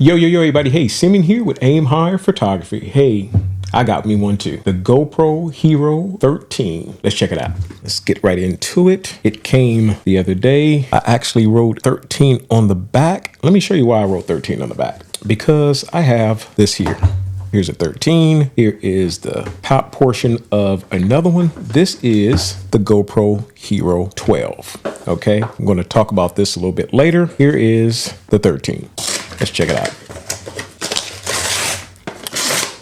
Yo, everybody. Hey, Simeon here with Aim Higher Photography. Hey, I got me one too. The GoPro Hero 13. Let's check it out. Let's get right into it. It came the other day. I actually wrote 13 on the back. Let me show you why I wrote 13 on the back. Because I have this here. Here's a 13. Here is the top portion of another one. This is the GoPro Hero 12. Okay, I'm going to talk about this a little bit later. Here is the 13. Let's check it out.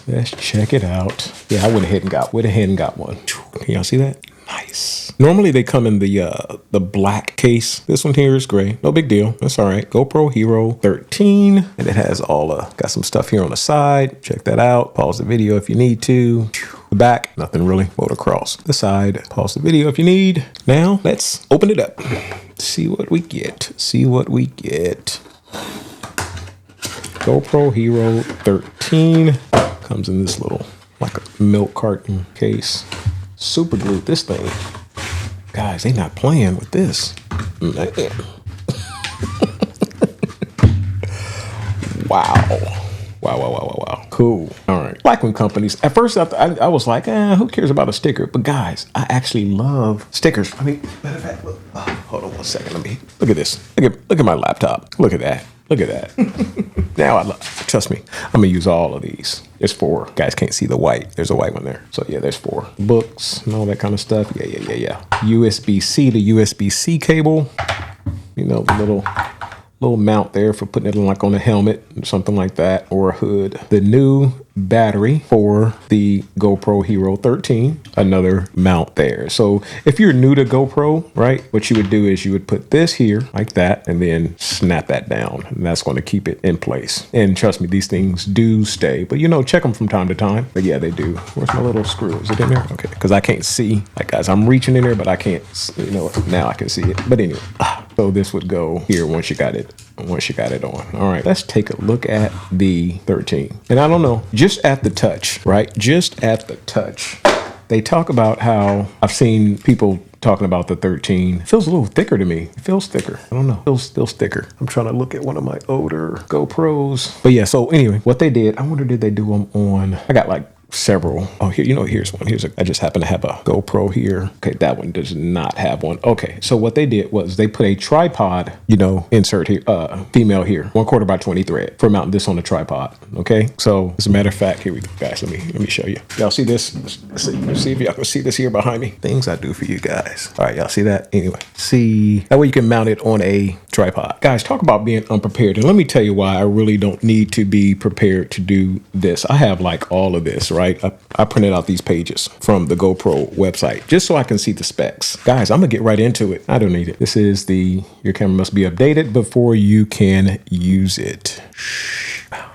Let's check it out. Yeah, I went ahead and got one. Can y'all see that? Nice. Normally they come in the black case. This one here is gray. No big deal. That's all right. GoPro Hero 13. And it has got some stuff here on the side. Check that out. Pause the video if you need to. The back, nothing really. Motocross. The side, pause the video if you need. Now let's open it up. See what we get. GoPro Hero 13 comes in this little, like a milk carton case. Super glued this thing. Guys, they not playing with this. Man. Wow. Cool. All right. Like when companies, at first I was like, who cares about a sticker? But guys, I actually love stickers. I mean, matter of fact, look, hold on one second. Look at this. Look at my laptop. Look at that. Now trust me, I'm gonna use all of these. There's 4. Guys can't see the white. There's a white one there. So yeah, there's 4. Books and all that kind of stuff. Yeah. USB-C to USB-C cable. You know, the little mount there for putting it on a helmet or something like that, or a hood. The new battery for the GoPro Hero 13, another mount there. So if you're new to GoPro, right, what you would do is you would put this here like that and then snap that down, and that's going to keep it in place. And trust me, these things do stay, but check them from time to time. But yeah, they do. Where's my little screw? Is it in there? Okay, because I can't see. Like, guys, I'm reaching in there, but I can't, now I can see it. But anyway, so this would go here once you got it on. All right, let's take a look at the 13. And I don't know, just at the touch, right? Just at the touch. They talk about how I've seen people talking about the 13. It feels a little thicker to me. It feels thicker. I don't know. It feels thicker. I'm trying to look at one of my older GoPros. But yeah, so anyway, what they did, I wonder, did they do them on, I got like several. Oh, here, here's one. I just happen to have a GoPro here. Okay, that one does not have one. Okay, so what they did was they put a tripod, insert here, female here, 1/4 by 20 thread for mounting this on a tripod. Okay, so as a matter of fact, here we go, guys. Let me show you. Y'all see this? Let's see if y'all can see this here behind me. Things I do for you guys. All right, y'all see that? Anyway, see, that way you can mount it on a tripod. Guys, talk about being unprepared. And let me tell you why I really don't need to be prepared to do this. I have like all of this, right? I printed out these pages from the GoPro website just so I can see the specs. Guys, I'm gonna get right into it. I don't need it. This is your camera must be updated before you can use it.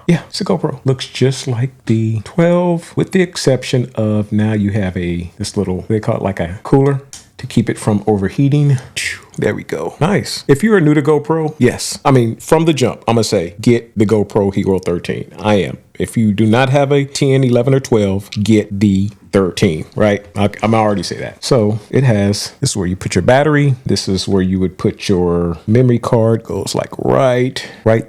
Yeah, it's a GoPro. Looks just like the 12 with the exception of now you have this little, they call it like a cooler to keep it from overheating. There we go. Nice. If you're new to GoPro, yes. I mean, from the jump, I'm going to say, get the GoPro Hero 13. I am. If you do not have a 10, 11, or 12, get the 13, right? I'm already say that. So this is where you put your battery. This is where you would put your memory card. Goes like right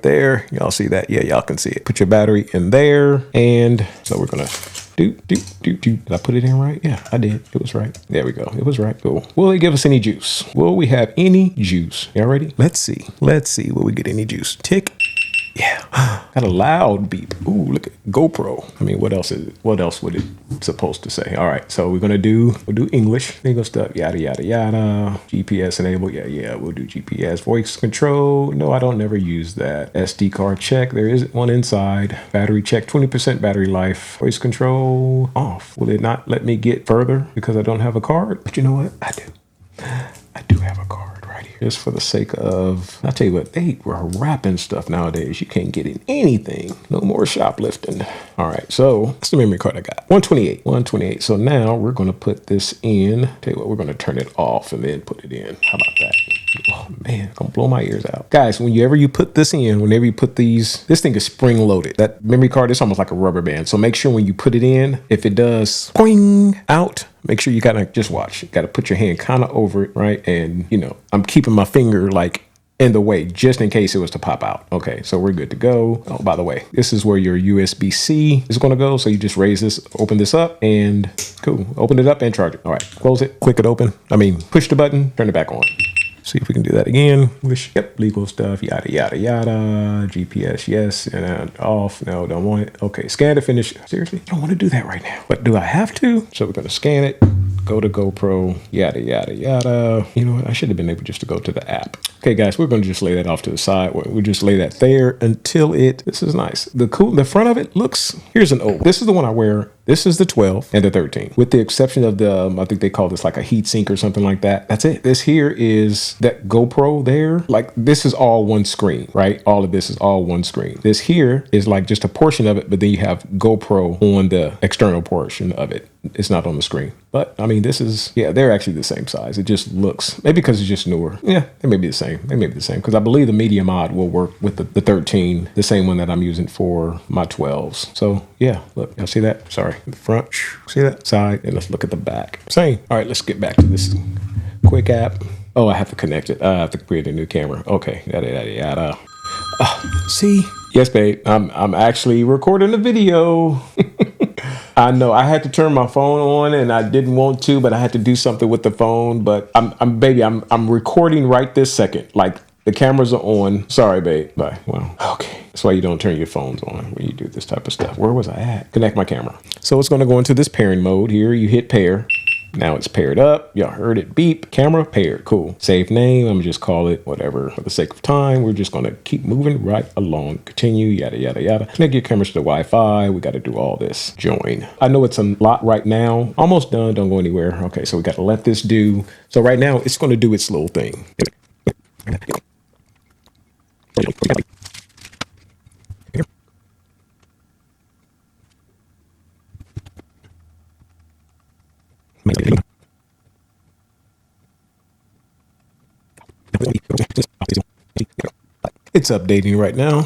there. Y'all see that? Yeah, y'all can see it. Put your battery in there. And so we're going to Did I put it in right? Yeah, I did. It was right. There we go. It was right. Cool. Will it give us any juice? Will we have any juice? Y'all ready? Let's see. Will we get any juice? Tick. Yeah. Got a loud beep. Ooh, look at GoPro. I mean, what else would it supposed to say? All right. So we'll do English. Legal stuff. Yada, yada, yada. GPS enabled. Yeah. We'll do GPS. Voice control. No, I don't never use that. SD card check. There isn't one inside. Battery check. 20% battery life. Voice control off. Will it not let me get further because I don't have a card? But you know what? I do have a card. Just for the sake of, I'll tell you what, they were wrapping stuff nowadays. You can't get in anything. No more shoplifting. All right, so that's the memory card I got. 128. So now we're going to put this in. Tell you what, we're going to turn it off and then put it in. How about that? Oh man, it's gonna blow my ears out. Guys, whenever you put this in, whenever you put these, this thing is spring loaded. That memory card is almost like a rubber band. So make sure when you put it in, if it does poing out, make sure you gotta just watch. You gotta put your hand kind of over it, right? And I'm keeping my finger like in the way, just in case it was to pop out. Okay, so we're good to go. Oh, by the way, this is where your USB-C is going to go. So you just raise this, open this up, and cool. Open it up and charge it. All right, close it, click it open. Push the button, turn it back on. See if we can do that again. Yep, legal stuff, yada, yada, yada. GPS, yes, and off. No, don't want it. Okay, scan to finish. Seriously? I don't want to do that right now. But do I have to? So we're going to scan it, go to GoPro, yada, yada, yada. You know what? I should have been able just to go to the app. Okay, guys, we're going to just lay that off to the side. We'll just lay that there until this is nice. The front of it looks, here's an old. This is the one I wear. This is the 12 and the 13, with the exception of the, I think they call this like a heat sink or something like that. That's it. This here is that GoPro there. Like this is all one screen, right? All of this is all one screen. This here is like just a portion of it, but then you have GoPro on the external portion of it. It's not on the screen. But I mean, this is, yeah, they're actually the same size. It just looks, maybe because it's just newer. Yeah, it may be the same. It may be the same because I believe the media mod will work with the 13, the same one that I'm using for my 12s. So yeah, look, y'all see that? Sorry, the front, see that? Side, and let's look at the back. Same. All right, let's get back to this quick app. Oh, I have to connect it. I have to create a new camera. Okay, yada, yada, yada. See? Yes, babe, I'm actually recording a video. I know I had to turn my phone on and I didn't want to, but I had to do something with the phone. But I'm recording right this second. Like the cameras are on. Sorry, babe. Bye. Well, okay. That's why you don't turn your phones on when you do this type of stuff. Where was I at? Connect my camera. So it's going to go into this pairing mode here. You hit pair. Now it's paired up. Y'all heard it beep. Camera paired. Cool. Save name. I'm gonna just call it whatever for the sake of time. We're just gonna keep moving right along. Continue. Yada, yada, yada. Connect your cameras to the Wi-Fi. We got to do all this. Join. I know it's a lot right now. Almost done. Don't go anywhere. Okay, so we got to let this do. So right now it's going to do its little thing. It's updating right now,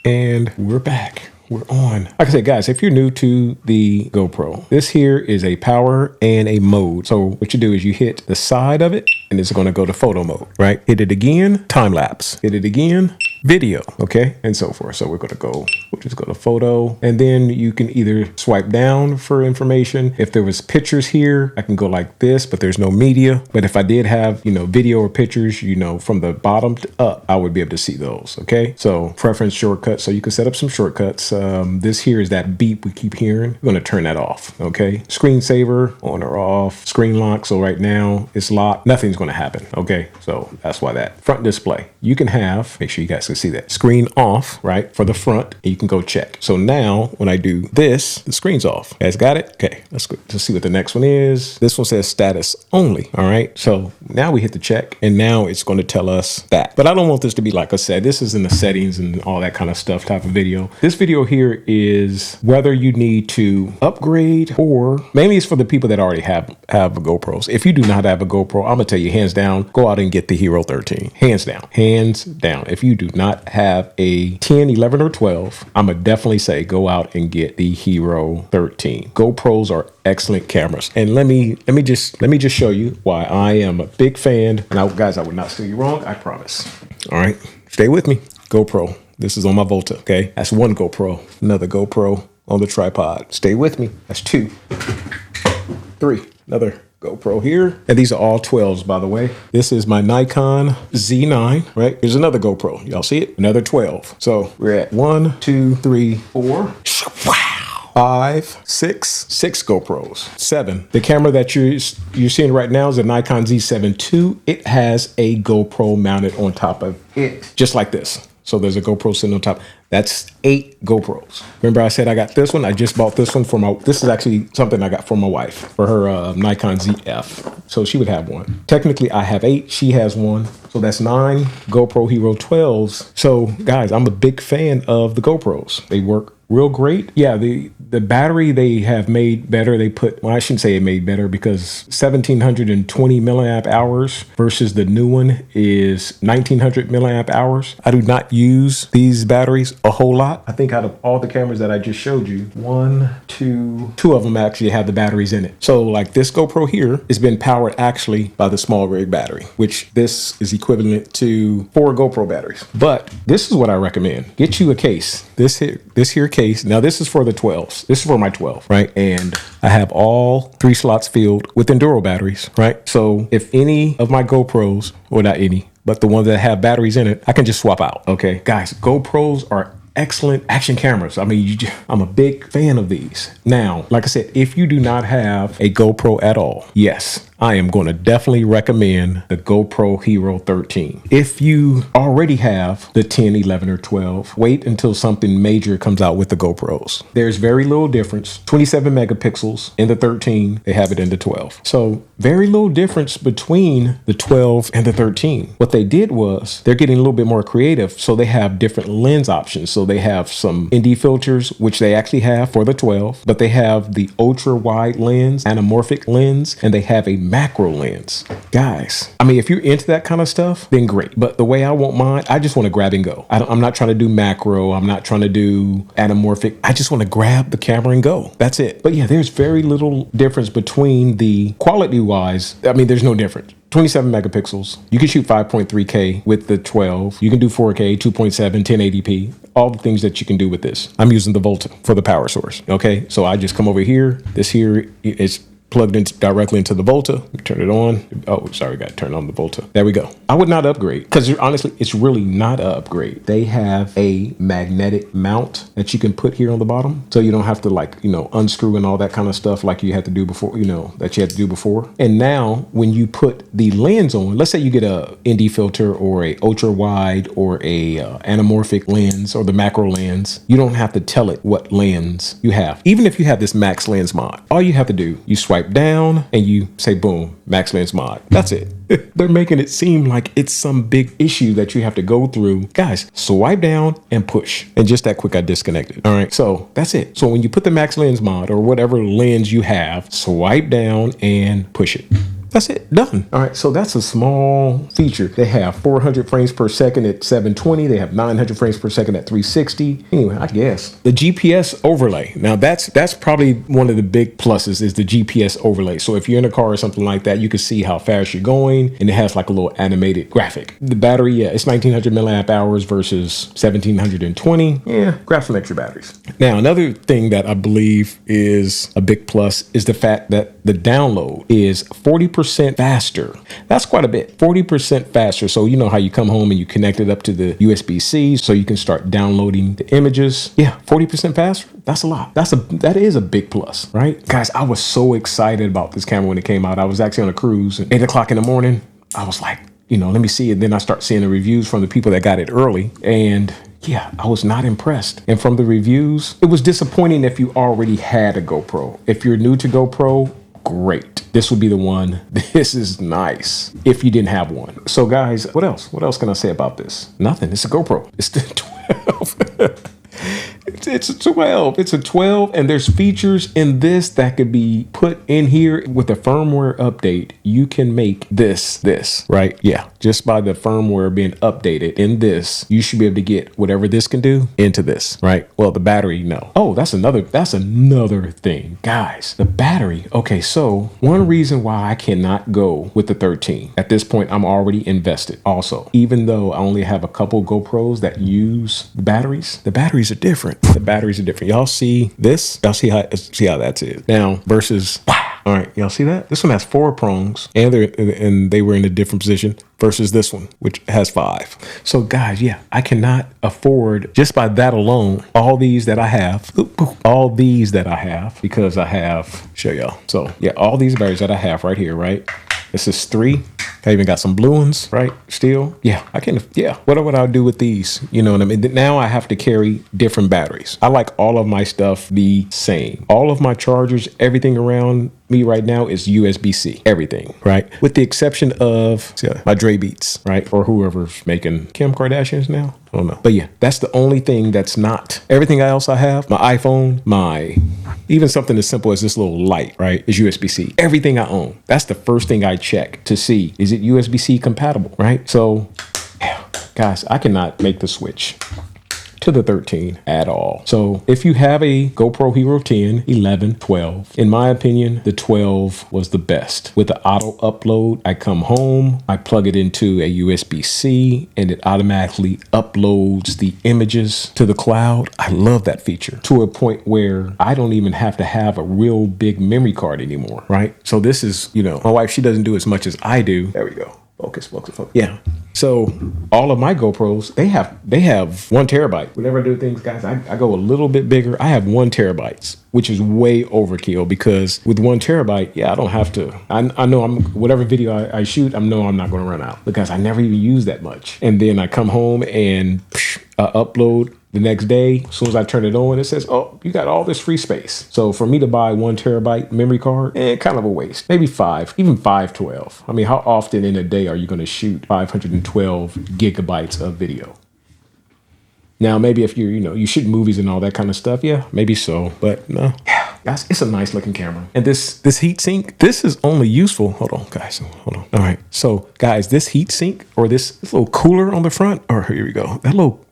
and we're back. We're on. Like I said, guys, if you're new to the GoPro, this here is a power and a mode. So what you do is you hit the side of it and it's going to go to photo mode, right? Hit it again, time lapse. Hit it again, video, okay? And so forth. So we'll just go to photo, and then you can either swipe down for information. If there was pictures here, I can go like this, but there's no media. But if I did have, video or pictures, from the bottom to up, I would be able to see those, okay? So preference shortcuts. So you can set up some shortcuts. This here is that beep we keep hearing. We're going to turn that off, okay? Screensaver, on or off. Screen lock. So right now it's locked. Nothing's going to happen, okay? So that's why that front display, you can have, make sure you guys can see that, screen off, right, for the front, and you can go check. So now when I do this, the screen's off. You guys got it? Okay, let's see what the next one is. This one says status only, all right? So now we hit the check, and now it's going to tell us that. But I don't want this to be, like I said, this is in the settings and all that kind of stuff type of video. This video here is whether you need to upgrade, or mainly it's for the people that already have GoPros. If you do not have a GoPro, I'm gonna tell you hands down, go out and get the Hero 13. Hands down. Hands down. If you do not have a 10, 11, or 12, I'm gonna definitely say go out and get the Hero 13. GoPros are excellent cameras. And let me just show you why I am a big fan. Now, guys, I would not steer you wrong, I promise. All right, stay with me. GoPro. This is on my Volta, okay? That's one GoPro. Another GoPro on the tripod. Stay with me. That's 2. 3. Another GoPro here. And these are all 12s, by the way. This is my Nikon Z9, right? Here's another GoPro. Y'all see it? Another 12. So we're at 1, 2, 3, 4. Wow. 5, 6 GoPros. 7. The camera that you're seeing right now is a Nikon Z7 II. It has a GoPro mounted on top of it, just like this. So there's a GoPro sitting on top. That's 8 GoPros. Remember I said I got this one? I just bought this one this is actually something I got for my wife, for her Nikon ZF. So she would have one. Technically I have 8, she has 1. So that's 9 GoPro Hero 12s. So guys, I'm a big fan of the GoPros. They work real great. Yeah, the battery they have made better. They put, well, I shouldn't say it made better because 1720 milliamp hours versus the new one is 1900 milliamp hours. I do not use these batteries a whole lot. I think out of all the cameras that I just showed you, two of them actually have the batteries in it. So like this GoPro here has been powered actually by the small rig battery, which this is equivalent to 4 GoPro batteries. But this is what I recommend. Get you a case. This here case. Now this is for the 12s. This is for my 12, right? And I have all 3 slots filled with Enduro batteries, right? So if any of my GoPros, or not any, but the ones that have batteries in it, I can just swap out. Okay, guys, GoPros are excellent action cameras. I mean, I'm a big fan of these. Now, like I said, if you do not have a GoPro at all, yes, I am going to definitely recommend the GoPro Hero 13. If you already have the 10, 11, or 12, wait until something major comes out with the GoPros. There's very little difference. 27 megapixels in the 13, they have it in the 12. So very little difference between the 12 and the 13. What they did was they're getting a little bit more creative. So they have different lens options. So they have some ND filters, which they actually have for the 12, but they have the ultra wide lens, anamorphic lens, and they have a macro lens. Guys, I mean, if you're into that kind of stuff, then great. But the way I want mine, I just want to grab and go. I'm not trying to do macro. I'm not trying to do anamorphic. I just want to grab the camera and go. That's it. But yeah, there's very little difference between the quality wise. I mean, there's no difference. 27 megapixels. You can shoot 5.3K with the 12. You can do 4K, 2.7, 1080p, all the things that you can do with this. I'm using the Volta for the power source. Okay, so I just come over here. This here is plugged in directly into the Volta. Turn it on. Oh, sorry, got to turn on the Volta. There we go. I would not upgrade because honestly, it's really not an upgrade. They have a magnetic mount that you can put here on the bottom. So you don't have to unscrew and all that kind of stuff like you had to do before, that you had to do before. And now when you put the lens on, let's say you get a ND filter or a ultra wide or a anamorphic lens or the macro lens, you don't have to tell it what lens you have. Even if you have this max lens mod, all you have to do, you swipe down and you say, boom, max lens mod. That's it. They're making it seem like it's some big issue that you have to go through. Guys, swipe down and push. And just that quick, I disconnected. All right. So that's it. So when you put the max lens mod or whatever lens you have, swipe down and push it. That's it. Done. All right. So that's a small feature. They have 400 frames per second at 720. They have 900 frames per second at 360. Anyway, I guess the GPS overlay. Now that's probably one of the big pluses is the GPS overlay. So if you're in a car or something like that, you can see how fast you're going and it has like a little animated graphic. The battery, yeah, it's 1900 milliamp hours versus 1720. Yeah, grab some extra batteries. Now, another thing that I believe is a big plus is the fact that the download is 40% faster. That's quite a bit. 40% faster. So you know how you come home and you connect it up to the USB-C so you can start downloading the images. Yeah, 40% faster. That's a lot. That is a big plus, right? Guys, I was so excited about this camera when it came out. I was actually on a cruise at 8 o'clock in the morning. I was like, let me see it. Then I start seeing the reviews from the people that got it early. And yeah, I was not impressed. And from the reviews, it was disappointing if you already had a GoPro. If you're new to GoPro, great. This would be the one. This is nice if you didn't have one. So guys, what else? What else can I say about this? Nothing. It's a GoPro. It's the 12. It's a 12. It's a 12, and there's features in this that could be put in here with a firmware update. You can make this, right? Yeah, just by the firmware being updated in this, you should be able to get whatever this can do into this, right? Well, the battery, no. Oh, that's another thing, guys. The battery. Okay, so one reason why I cannot go with the 13 at this point, I'm already invested. Also, even though I only have a couple GoPros that use the batteries are different. The batteries are different. Y'all see this? Y'all see how that's it now versus. All right, y'all see that? This one has 4 prongs and they were in a different position versus this one, which has 5. So guys, yeah, I cannot afford just by that alone, all these that I have because I have, show y'all. So yeah, all these batteries that I have right here, right? This is 3. I even got some blue ones, right? Still. Yeah, I can. Yeah. What would I do with these? You know what I mean? Now I have to carry different batteries. I like all of my stuff the same. All of my chargers, everything around me right now is USB-C, everything, right? With the exception of my Dre Beats, right? Or whoever's making Kim Kardashian's now. I don't know. But yeah, that's the only thing that's not. Everything else I have, my iPhone, even something as simple as this little light, right, is USB-C. Everything I own. That's the first thing I check to see, is it USB-C compatible, right? So, yeah, guys, I cannot make the switch to the 13 at all. So if you have a GoPro Hero 10, 11, 12, in my opinion, the 12 was the best. With the auto upload, I come home, I plug it into a USB-C, and it automatically uploads the images to the cloud. I love that feature to a point where I don't even have to have a real big memory card anymore, right? So this is, you know, my wife, she doesn't do as much as I do. There we go. Focus, focus, focus. Yeah. So all of my GoPros, they have 1 terabyte. Whenever I do things, guys, I go a little bit bigger. I have 1 terabyte, which is way overkill, because with 1 terabyte, yeah, I don't have to. I know whatever video I shoot, I know I'm not going to run out, because I never even use that much. And then I come home and upload the next day. As soon as I turn it on, it says, oh, you got all this free space. So for me to buy 1 terabyte memory card, kind of a waste. Maybe 5, even 512. I mean, how often in a day are you going to shoot 512 gigabytes of video? Now, maybe if you shoot movies and all that kind of stuff, yeah, maybe so. But no, guys, it's a nice looking camera. And this heat sink, this is only useful. Hold on, guys. Hold on. All right. So, guys, this heat sink, or this little cooler on the front, or here we go.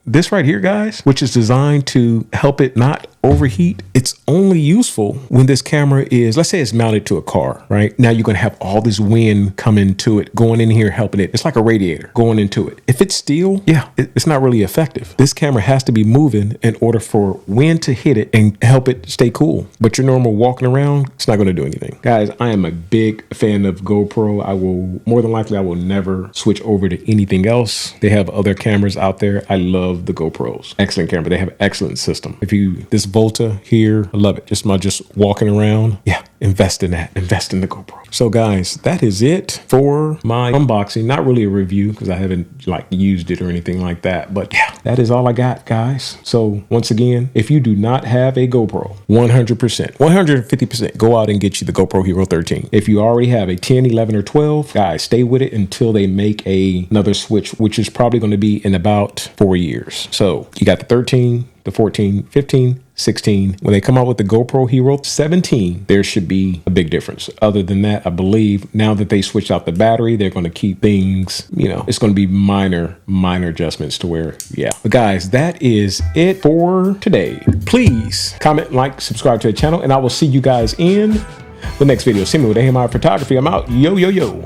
This right here, guys, which is designed to help it not overheat, it's only useful when this camera is, let's say it's mounted to a car, right? Now you're going to have all this wind coming to it, going in here, helping it. It's like a radiator going into it. If it's steel, yeah, it's not really effective. This camera has to be moving in order for wind to hit it and help it stay cool. But your normal walking around, it's not going to do anything. Guys, I am a big fan of GoPro. More than likely, I will never switch over to anything else. They have other cameras out there. I love the GoPros. Excellent camera. They have an excellent system. This Volta here, I love it. Just walking around. Yeah, invest in that. Invest in the GoPro. So guys, that is it for my unboxing. Not really a review, because I haven't used it or anything like that. But yeah, that is all I got, guys. So once again, if you do not have a GoPro, 100%, 150%, go out and get you the GoPro Hero 13. If you already have a 10, 11, or 12, guys, stay with it until they make another switch, which is probably going to be in about 4 years. So you got the 13, the 14, 15, 16. When they come out with the GoPro Hero 17, there should be a big difference. Other than that, I believe now that they switched out the battery, they're going to keep things, it's going to be minor adjustments to where, yeah. But guys, that is it for today. Please comment, like, subscribe to the channel, and I will see you guys in the next video. See me with AMI Photography. I'm out. Yo, yo, yo.